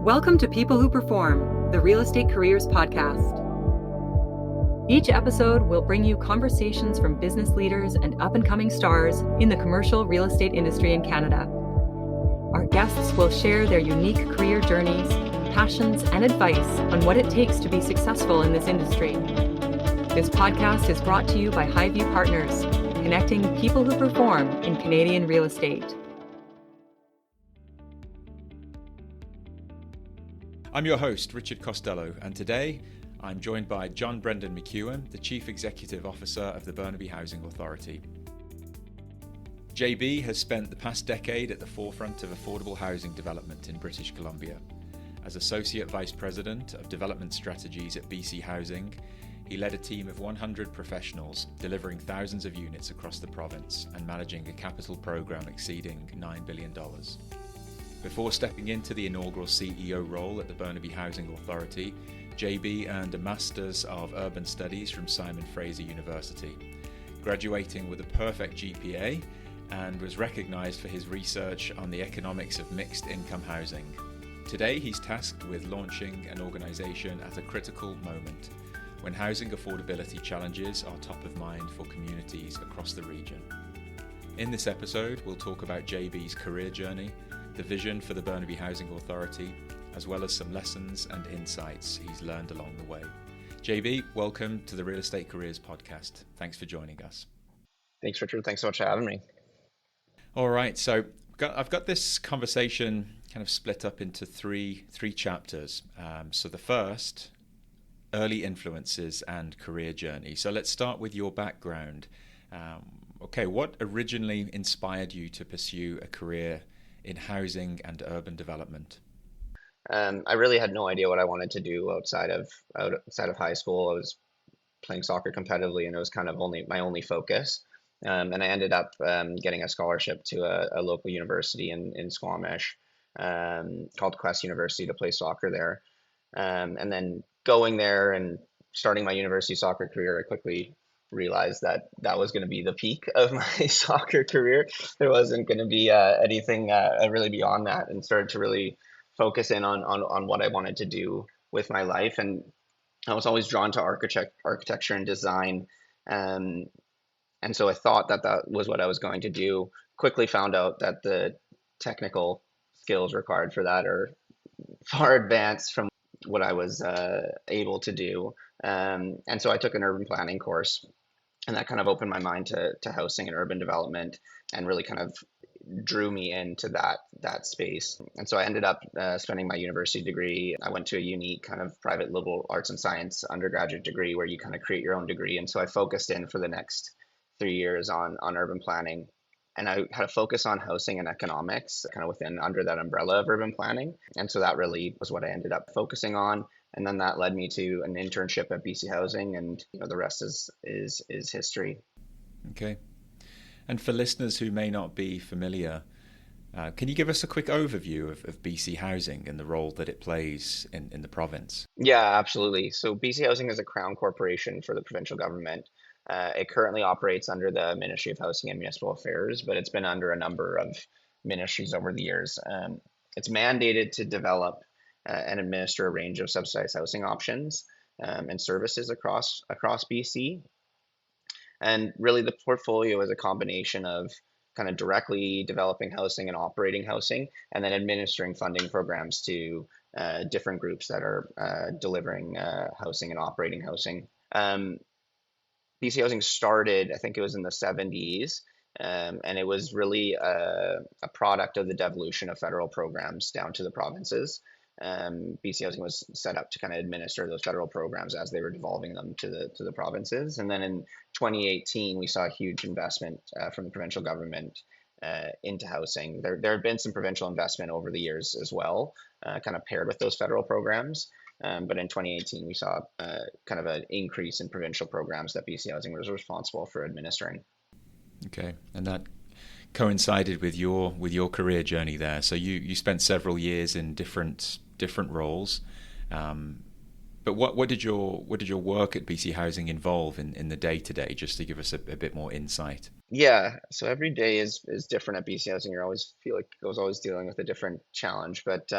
Welcome to People Who Perform, the Real Estate Careers Podcast. Each episode will bring you conversations from business leaders and up-and-coming stars in the commercial real estate industry in Canada. Our guests will share their unique career journeys, passions, and advice on what it takes to be successful in this industry. This podcast is brought to you by Highview Partners, connecting people who perform in Canadian real estate. I'm your host, Richard Costello, and today I'm joined by John Brendan McEown, the Chief Executive Officer of the Burnaby Housing Authority. JB has spent the past decade at the forefront of affordable housing development in British Columbia. As Associate Vice President of Development Strategies at BC Housing, he led a team of 100 professionals, delivering thousands of units across the province and managing a capital program exceeding $9 billion. Before stepping into the inaugural CEO role at the Burnaby Housing Authority, JB earned a Master's of Urban Studies from Simon Fraser University, graduating with a perfect GPA, and was recognised for his research on the economics of mixed income housing. Today he's tasked with launching an organisation at a critical moment, when housing affordability challenges are top of mind for communities across the region. In this episode, we'll talk about JB's career journey, the vision for the Burnaby Housing Authority, as well as some lessons and insights he's learned along the way. JB, welcome to the Real Estate Careers Podcast. Thanks for joining us. Thanks, Richard. Thanks so much for having me. All right, so I've got this conversation kind of split up into three chapters. So the first, early influences and career journey. So let's start with your background. What originally inspired you to pursue a career in housing and urban development? I really had no idea what I wanted to do outside of high school. I was playing soccer competitively, and it was kind of my only focus. And I ended up getting a scholarship to a local university in Squamish called Quest University to play soccer there. And then going there and starting my university soccer career, I quickly realized that was going to be the peak of my soccer career. There wasn't going to be anything really beyond that, and started to really focus in on what I wanted to do with my life. And I was always drawn to architecture and design. And so I thought that was what I was going to do. Quickly found out that the technical skills required for that are far advanced from what I was able to do. And so I took an urban planning course, and that kind of opened my mind to housing and urban development, and really kind of drew me into that space. And so I ended up spending my university degree. I went to a unique kind of private liberal arts and science undergraduate degree where you kind of create your own degree. And so I focused in for the next 3 years on urban planning. And I had a focus on housing and economics kind of under that umbrella of urban planning. And so that really was what I ended up focusing on. And then that led me to an internship at BC Housing, and the rest is history. Okay. And for listeners who may not be familiar, can you give us a quick overview of BC Housing and the role that it plays in the province? Yeah, absolutely. So BC Housing is a crown corporation for the provincial government. It currently operates under the Ministry of Housing and Municipal Affairs, but it's been under a number of ministries over the years. It's mandated to develop and administer a range of subsidized housing options and services across BC. And really the portfolio is a combination of kind of directly developing housing and operating housing, and then administering funding programs to different groups that are delivering housing and operating housing. BC Housing started, I think it was in the 70s, and it was really a product of the devolution of federal programs down to the provinces. BC Housing was set up to kind of administer those federal programs as they were devolving them to the provinces. And then in 2018, we saw a huge investment from the provincial government into housing. There had been some provincial investment over the years as well, kind of paired with those federal programs. But in 2018, we saw kind of an increase in provincial programs that BC Housing was responsible for administering. Okay, and that coincided with your career journey there. So you spent several years in different roles. But what did your work at BC Housing involve in the day-to-day, just to give us a bit more insight? Yeah, so every day is different at BC Housing. You always feel like I was always dealing with a different challenge. But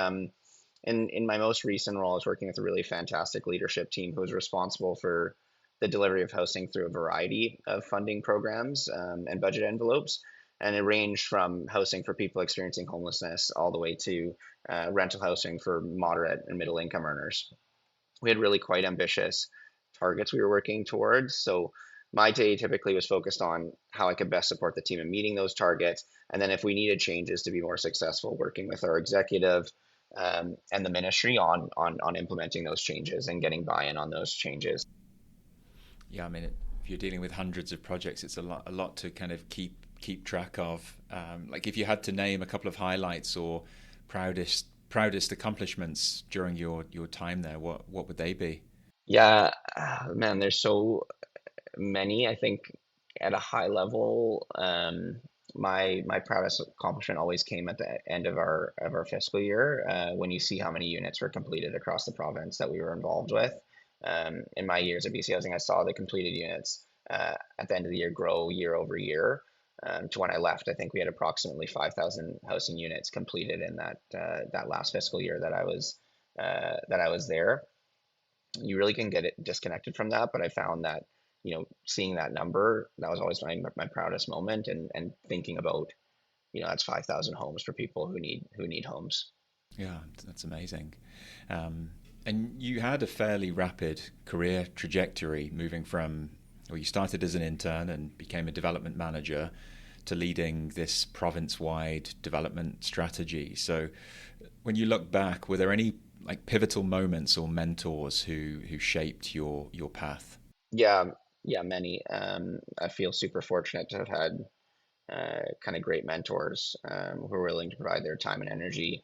In my most recent role, I was working with a really fantastic leadership team who was responsible for the delivery of housing through a variety of funding programs and budget envelopes. And it ranged from housing for people experiencing homelessness all the way to rental housing for moderate and middle income earners. We had really quite ambitious targets we were working towards. So my day typically was focused on how I could best support the team in meeting those targets. And then if we needed changes to be more successful, working with our executive and the ministry on implementing those changes and getting buy-in on those changes. Yeah, I mean, if you're dealing with hundreds of projects, it's a lot to kind of keep track of. Like, if you had to name a couple of highlights or proudest accomplishments during your time there, what would they be? Yeah, man, there's so many. I think at a high level, my proudest accomplishment always came at the end of our fiscal year when you see how many units were completed across the province that we were involved with. In my years at BC Housing, I saw the completed units at the end of the year grow year over year. To when I left, I think we had approximately 5,000 housing units completed in that last fiscal year that I was there. You really can get it disconnected from that, but I found that seeing that number, that was always my proudest moment, and thinking about that's 5,000 homes for people who need homes. Yeah, that's amazing. And you had a fairly rapid career trajectory, moving from, well, you started as an intern and became a development manager to leading this province-wide development strategy. So when you look back, were there any like pivotal moments or mentors who shaped your path? Yeah, many. I feel super fortunate to have had kind of great mentors who are willing to provide their time and energy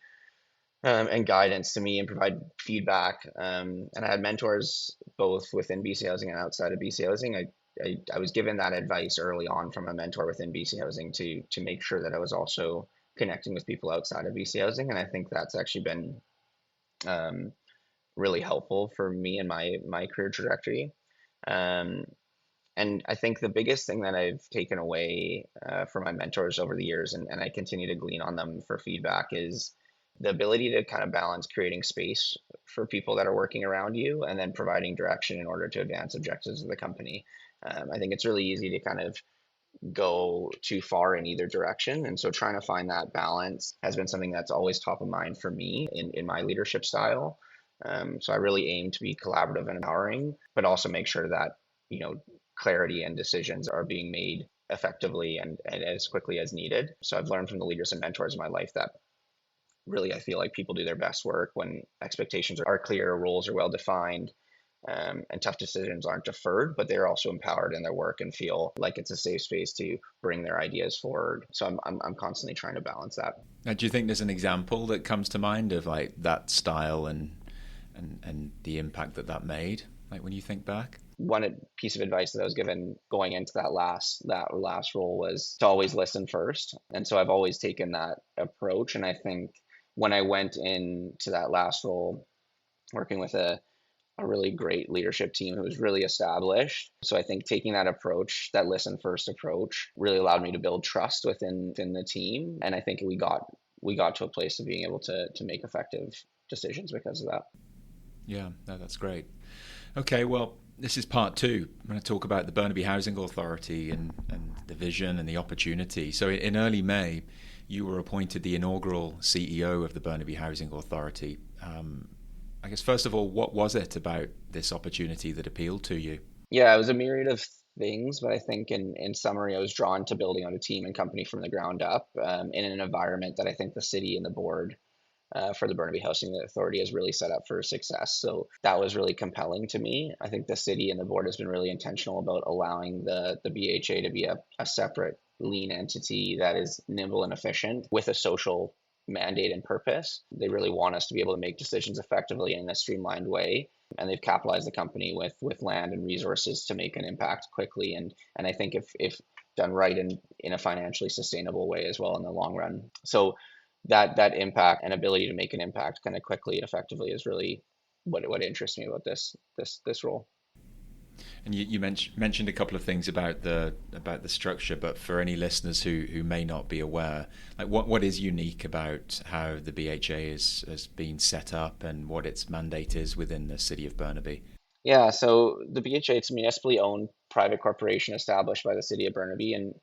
and guidance to me and provide feedback. And I had mentors both within BC Housing and outside of BC Housing. I was given that advice early on from a mentor within BC Housing to make sure that I was also connecting with people outside of BC Housing. And I think that's actually been really helpful for me and my career trajectory. Um, and I think the biggest thing that I've taken away from my mentors over the years, and I continue to glean on them for feedback, is the ability to kind of balance creating space for people that are working around you and then providing direction in order to advance objectives of the company. I think it's really easy to kind of go too far in either direction. And so trying to find that balance has been something that's always top of mind for me in my leadership style. So I really aim to be collaborative and empowering, but also make sure that, clarity and decisions are being made effectively and as quickly as needed. So I've learned from the leaders and mentors in my life that really I feel like people do their best work when expectations are clear, roles are well defined, and tough decisions aren't deferred, but they're also empowered in their work and feel like it's a safe space to bring their ideas forward. So I'm constantly trying to balance that. Now, do you think there's an example that comes to mind of like that style and the impact that made, like when you think back? One piece of advice that I was given going into that last role was to always listen first. And so I've always taken that approach. And I think when I went into that last role, working with a really great leadership team who was really established. So I think taking that approach, that listen first approach, really allowed me to build trust within the team. And I think we got to a place of being able to make effective decisions because of that. Yeah, no, that's great. Okay, well, this is part two. I'm going to talk about the Burnaby Housing Authority and the vision and the opportunity. So in early May, you were appointed the inaugural CEO of the Burnaby Housing Authority. I guess, first of all, what was it about this opportunity that appealed to you? Yeah, it was a myriad of things, but I think in summary, I was drawn to building out a team and company from the ground up in an environment that I think the city and the board for the Burnaby Housing Authority has really set up for success. So that was really compelling to me. I think the city and the board has been really intentional about allowing the BHA to be a separate, lean entity that is nimble and efficient with a social mandate and purpose. They really want us to be able to make decisions effectively in a streamlined way. And they've capitalized the company with land and resources to make an impact quickly. And I think if done right in a financially sustainable way as well in the long run. So that impact and ability to make an impact kind of quickly and effectively is really what interests me about this role. And you mentioned a couple of things about the structure, but for any listeners who may not be aware, like what is unique about how the BHA has been set up and what its mandate is within the city of Burnaby? Yeah, so the BHA, it's a municipally owned private corporation established by the city of Burnaby, and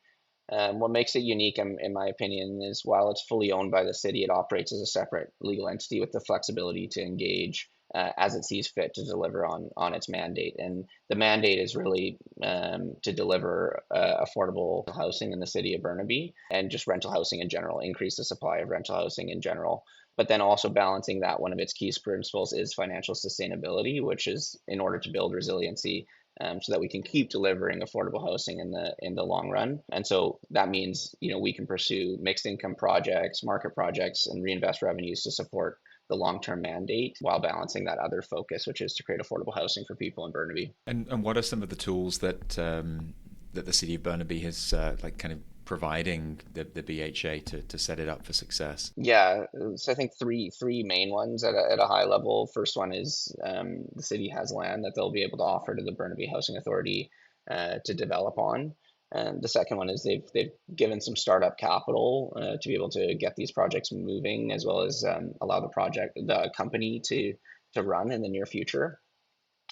what makes it unique, in my opinion, is while it's fully owned by the city, it operates as a separate legal entity with the flexibility to engage as it sees fit to deliver on its mandate. And the mandate is really to deliver affordable housing in the city of Burnaby and just rental housing in general, increase the supply of rental housing in general. But then also balancing that, one of its key principles is financial sustainability, which is in order to build resiliency so that we can keep delivering affordable housing in the long run. And so that means, we can pursue mixed income projects, market projects, and reinvest revenues to support the long-term mandate while balancing that other focus, which is to create affordable housing for people in Burnaby. And what are some of the tools that the city of Burnaby has kind of providing the BHA to set it up for success? Yeah, so I think three main ones at a high level. First one is the city has land that they'll be able to offer to the Burnaby Housing Authority to develop on. And the second one is they've given some startup capital to be able to get these projects moving, as well as allow the company to run in the near future.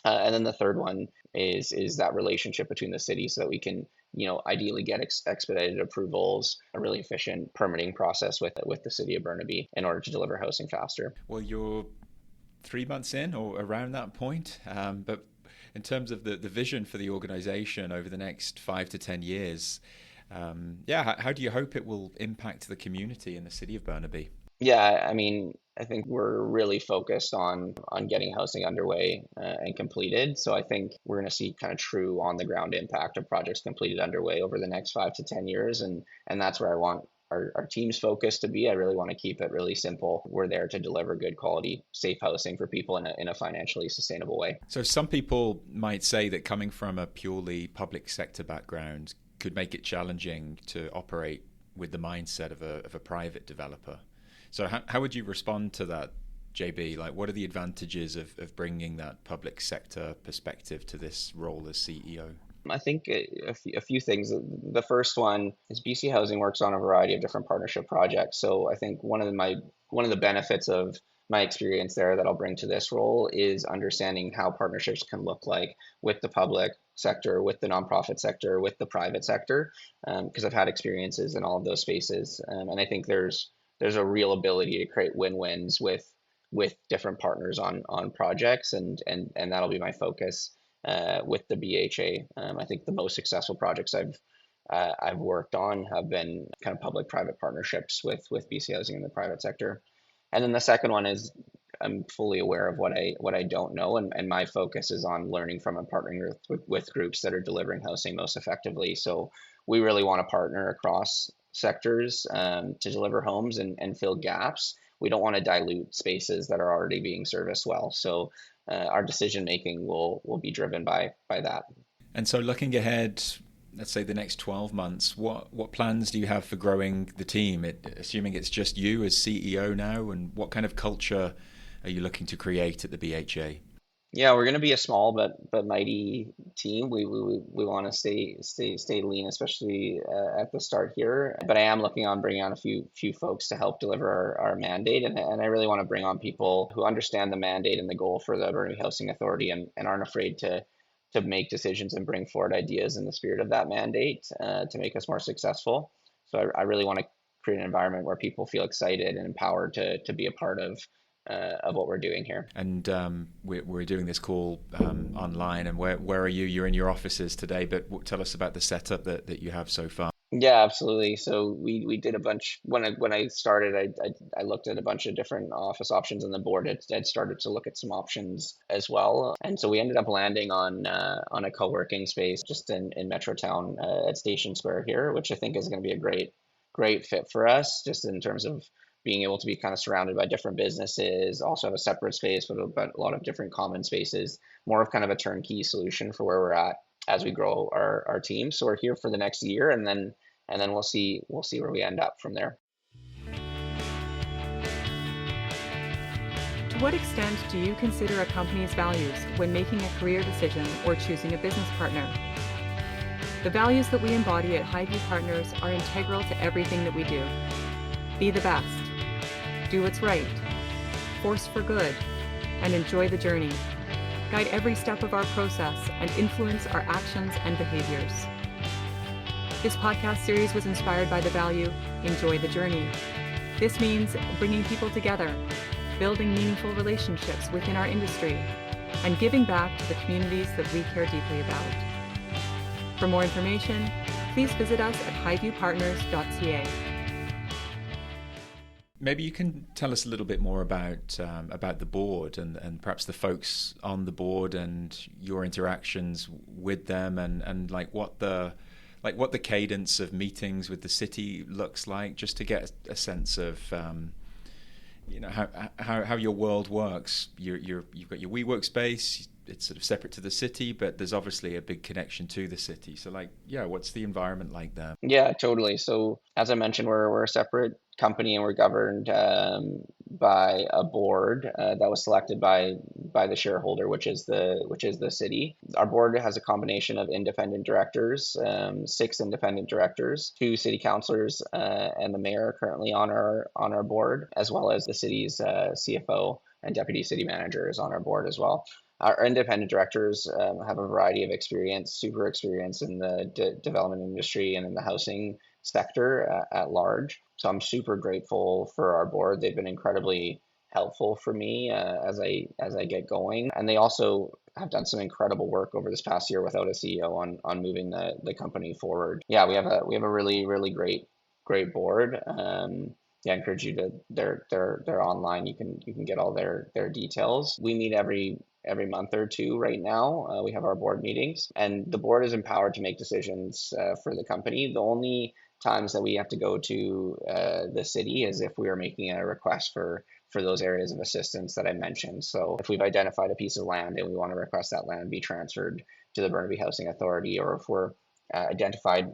And then the third one is that relationship between the city, so that we can, ideally get expedited approvals, a really efficient permitting process with the city of Burnaby in order to deliver housing faster. Well, you're 3 months in or around that point, but in terms of the vision for the organization over the next 5 to 10 years, how do you hope it will impact the community in the city of Burnaby? Yeah, I mean, I think we're really focused on getting housing underway and completed. So I think we're going to see kind of true on the ground impact of projects completed underway over the next 5 to 10 years, and that's where I want our team's focus to be. I really want to keep it really simple. We're there to deliver good quality, safe housing for people in a financially sustainable way. So some people might say that coming from a purely public sector background could make it challenging to operate with the mindset of a private developer. So how would you respond to that, JB? Like, what are the advantages of bringing that public sector perspective to this role as CEO? I think a few things. The first one is BC Housing works on a variety of different partnership projects. So I think one of the benefits of my experience there that I'll bring to this role is understanding how partnerships can look like with the public sector, with the nonprofit sector, with the private sector, because I've had experiences in all of those spaces, and I think there's a real ability to create win-wins with different partners on projects, and that'll be my focus with the BHA. I think the most successful projects I've worked on have been kind of public-private partnerships with BC Housing in the private sector. And then the second one is I'm fully aware of what I don't know, and my focus is on learning from and partnering with groups that are delivering housing most effectively. So we really want to partner across sectors to deliver homes and fill gaps. We don't want to dilute spaces that are already being serviced well. So our decision making will be driven by that. And so looking ahead, let's say the next 12 months, what plans do you have for growing the team? Assuming it's just you as CEO now, and what kind of culture are you looking to create at the BHA? Yeah, we're going to be a small but mighty team. We want to stay lean, especially at the start here. But I am looking on bringing on a few folks to help deliver our mandate, and I really want to bring on people who understand the mandate and the goal for the Burnaby Housing Authority, and aren't afraid to make decisions and bring forward ideas in the spirit of that mandate to make us more successful. So I really want to create an environment where people feel excited and empowered to be a part of what we're doing here. And we're doing this call online, and where are you? You're in your offices today, but tell us about the setup that you have so far. Yeah, absolutely. So we did a bunch when I started. I looked at a bunch of different office options, and the board had started to look at some options as well. And so we ended up landing on a co-working space just in Metrotown at Station Square here, which I think is going to be a great fit for us, just in terms of being able to be kind of surrounded by different businesses, also have a separate space with a lot of different common spaces, more of kind of a turnkey solution for where we're at as we grow our team. So we're here for the next year, and then we'll see where we end up from there. To what extent do you consider a company's values when making a career decision or choosing a business partner? The values that we embody at Highview Partners are integral to everything that we do. Be the best, do what's right, force for good, and enjoy the journey. Guide every step of our process and influence our actions and behaviors. This podcast series was inspired by the value, enjoy the journey. This means bringing people together, building meaningful relationships within our industry, and giving back to the communities that we care deeply about. For more information, please visit us at highviewpartners.ca. Maybe you can tell us a little bit more about the board and perhaps the folks on the board and your interactions with them and what the cadence of meetings with the city looks like, just to get a sense of how your world works. You've got your WeWork space. It's sort of separate to the city, but there's obviously a big connection to the city. So what's the environment like there? Yeah, totally. So as I mentioned, we're a separate company and we're governed by a board that was selected by the shareholder, which is the city. Our board has a combination of independent directors, 6 independent directors, 2 city councillors, and the mayor are currently on our board, as well as the city's CFO and deputy city manager is on our board as well. Our independent directors have a variety of super experience in the development industry and in the housing sector at large. So I'm super grateful for our board. They've been incredibly helpful for me as I get going. And they also have done some incredible work over this past year without a CEO on moving the company forward. Yeah, we have a really, really great board. I encourage you to they're online. You can get all their details. We meet every month or two right now. We have our board meetings, and the board is empowered to make decisions for the company. The only times that we have to go to the city is if we are making a request for those areas of assistance that I mentioned. So if we've identified a piece of land and we want to request that land be transferred to the Burnaby Housing Authority, or if we're identified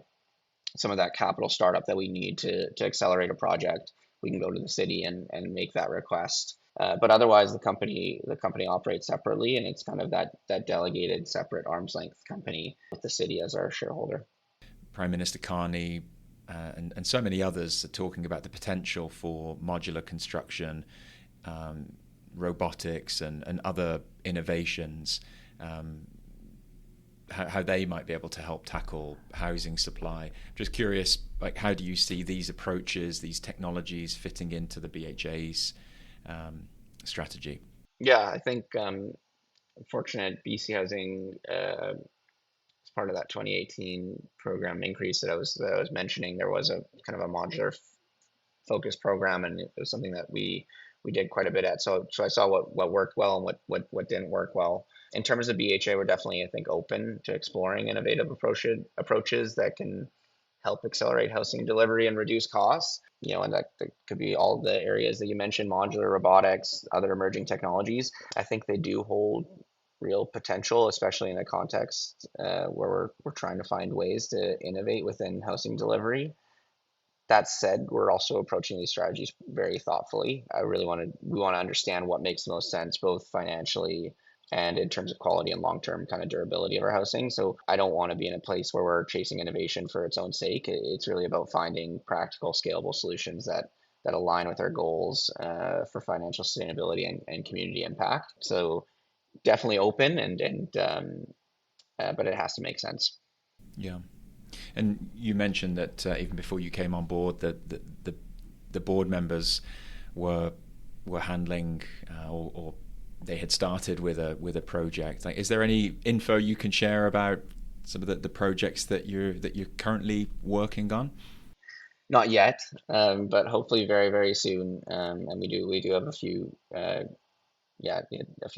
some of that capital startup that we need to accelerate a project, we can go to the city and make that request. But otherwise, the company operates separately, and it's kind of that delegated, separate arm's length company with the city as our shareholder. Prime Minister Carney and so many others are talking about the potential for modular construction, robotics, and other innovations. How they might be able to help tackle housing supply. Just curious, how do you see these approaches, these technologies fitting into the BHA's strategy? Yeah, I think fortunate BC Housing, as part of that 2018 program increase that I was mentioning, there was a kind of a modular focus program, and it was something that we did quite a bit at. So I saw what worked well and what didn't work well. In terms of BHA, we're definitely, I think, open to exploring innovative approaches that can help accelerate housing delivery and reduce costs. And that could be all the areas that you mentioned: modular, robotics, other emerging technologies. I think they do hold real potential, especially in a context where we're trying to find ways to innovate within housing delivery. That said, we're also approaching these strategies very thoughtfully. We want to understand what makes the most sense, both financially and in terms of quality and long-term kind of durability of our housing. So I don't want to be in a place where we're chasing innovation for its own sake. It's really about finding practical, scalable solutions that align with our goals for financial sustainability and community impact. So definitely open, but it has to make sense. Yeah. And you mentioned that even before you came on board, that the board members were handling or they had started with a project. Is there any info you can share about some of the projects that you're currently working on? Not yet, but hopefully very, very soon. And we do have a few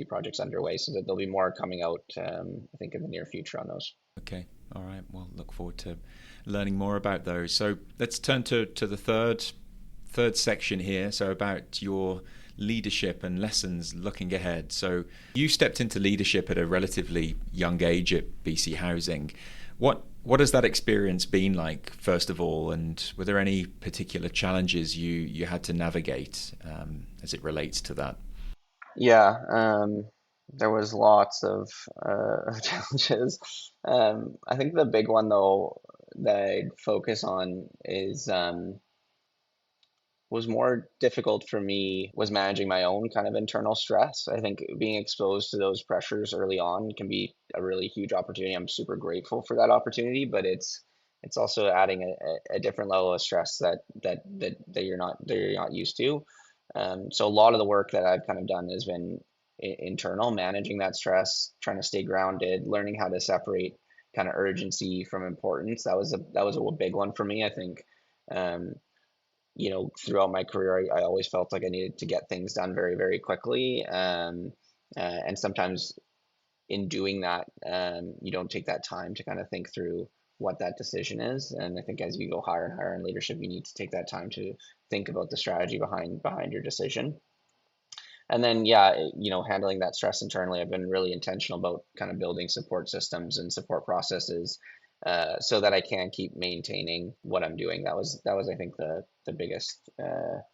projects underway, so that there'll be more coming out, I think, in the near future on those. Okay. All right. Well, look forward to learning more about those. So let's turn to the third section here. So about your leadership and lessons looking ahead. So you stepped into leadership at a relatively young age at BC Housing. What has that experience been like, first of all, and were there any particular challenges you had to navigate as it relates to that? Yeah, there was lots of challenges. I think the big one though that I'd focus on is was more difficult for me was managing my own kind of internal stress. I think being exposed to those pressures early on can be a really huge opportunity. I'm super grateful for that opportunity, but it's also adding a different level of stress that you're not used to. So a lot of the work that I've kind of done has been internal, managing that stress, trying to stay grounded, learning how to separate kind of urgency from importance. That was a big one for me. I think um, throughout my career, I always felt like I needed to get things done very, very quickly. And sometimes in doing that, you don't take that time to kind of think through what that decision is. And I think as you go higher and higher in leadership, you need to take that time to think about the strategy behind your decision. And then, yeah, handling that stress internally, I've been really intentional about kind of building support systems and support processes so that I can keep maintaining what I'm doing. That was I think the biggest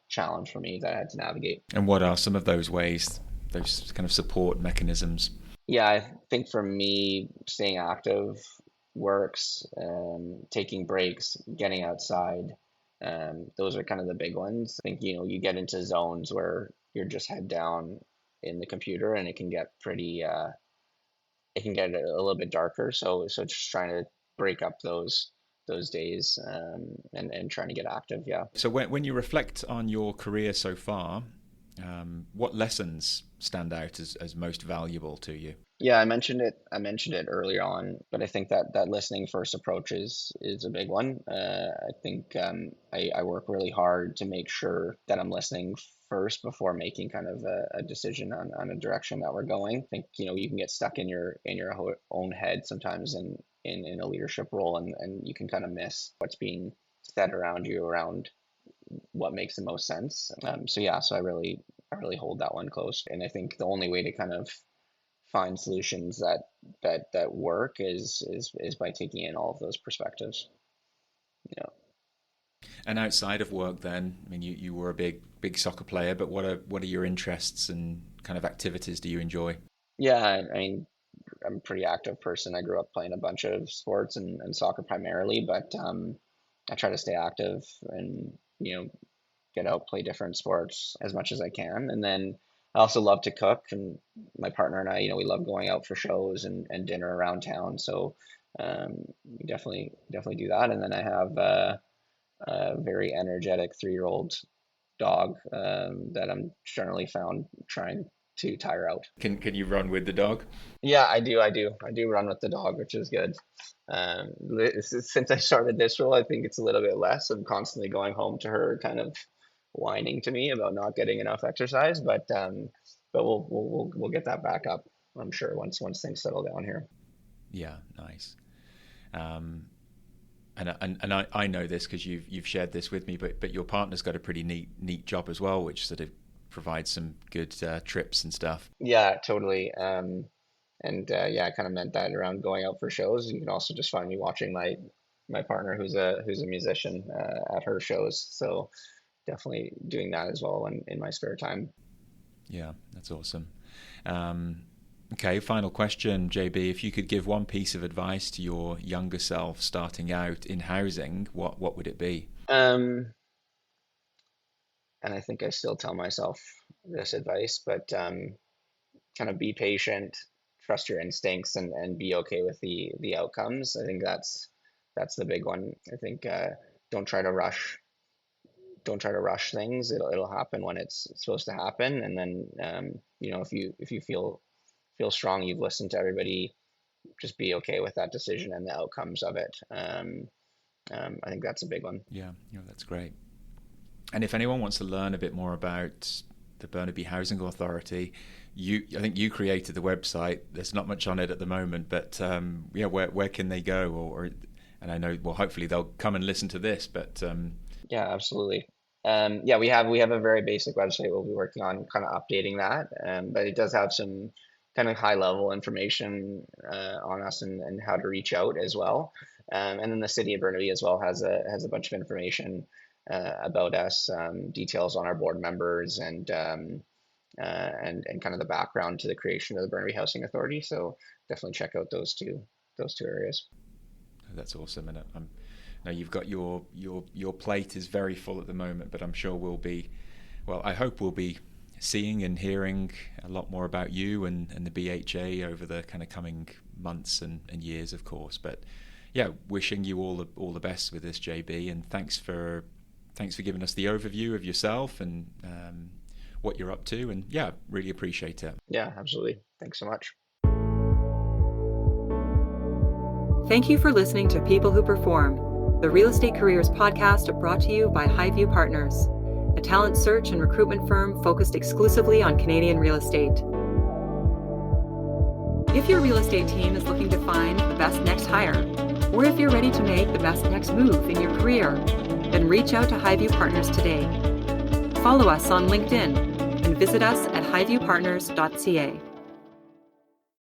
challenge for me that I had to navigate. And what are some of those ways, those kind of support mechanisms? Yeah, I think for me, staying active works, taking breaks, getting outside. Those are kind of the big ones. I think, you get into zones where you're just head down in the computer and it can get it can get a little bit darker. So just trying to break up those days and trying to get active. Yeah. So when you reflect on your career so far, what lessons stand out as most valuable to you? Yeah, I mentioned it. I mentioned it earlier on, but I think that listening first approach is a big one. I think I work really hard to make sure that I'm listening first before making kind of a decision on a direction that we're going. I think you can get stuck in your own head sometimes in a leadership role, and you can kind of miss what's being said around you around what makes the most sense. So yeah, so I really hold that one close, and I think the only way to kind of find solutions that work is by taking in all of those perspectives. Yeah. And outside of work, then, I mean, you were a big soccer player, but what are your interests and kind of activities do you enjoy? Yeah, I mean, I'm a pretty active person. I grew up playing a bunch of sports and soccer primarily, but I try to stay active and get out, play different sports as much as I can. And then I also love to cook, and my partner and I, we love going out for shows and dinner around town. So we definitely do that. And then I have a very energetic 3-year-old dog that I'm generally found trying to tire out. Can you run with the dog? Yeah, I do run with the dog, which is good. Since I started this role, I think it's a little bit less. I'm constantly going home to her, kind of whining to me about not getting enough exercise, but we'll get that back up, I'm sure, once things settle down here. Yeah, nice. Um, and I know this because you've shared this with me, but your partner's got a pretty neat job as well, which sort of provides some good trips and stuff. Yeah, totally. And yeah, I kind of meant that around going out for shows. You can also just find me watching my partner, who's a musician, at her shows. So definitely doing that as well in my spare time. Yeah, that's awesome. Okay, final question, JB. If you could give one piece of advice to your younger self starting out in housing, what would it be? And I think I still tell myself this advice, but kind of be patient, trust your instincts, and be okay with the outcomes. I think that's the big one. I think don't try to rush don't try to rush things. It'll happen when it's supposed to happen, and then if you feel strong, you've listened to everybody, just be okay with that decision and the outcomes of it. I think that's a big one. Yeah, that's great. And if anyone wants to learn a bit more about the Burnaby Housing Authority, I think you created the website. There's not much on it at the moment, but yeah, where can they go? And I know, well, hopefully they'll come and listen to this, but Yeah, absolutely. Yeah, we have a very basic website. We'll be working on kind of updating that, but it does have some kind of high level information on us and how to reach out as well. And then the city of Burnaby as well has a bunch of information about us, details on our board members and kind of the background to the creation of the Burnaby Housing Authority. So definitely check out those two areas. That's awesome, and now you've got your plate is very full at the moment, but I'm sure I hope we'll be seeing and hearing a lot more about you and the BHA over the kind of coming months and years, of course. But yeah, wishing you all the best with this, JB, and thanks for giving us the overview of yourself and what you're up to, and yeah, really appreciate it. Yeah, absolutely. Thanks so much. Thank you for listening to People Who Perform, the Real Estate Careers podcast brought to you by Highview Partners, a talent search and recruitment firm focused exclusively on Canadian real estate. If your real estate team is looking to find the best next hire, or if you're ready to make the best next move in your career, then reach out to Highview Partners today. Follow us on LinkedIn and visit us at highviewpartners.ca.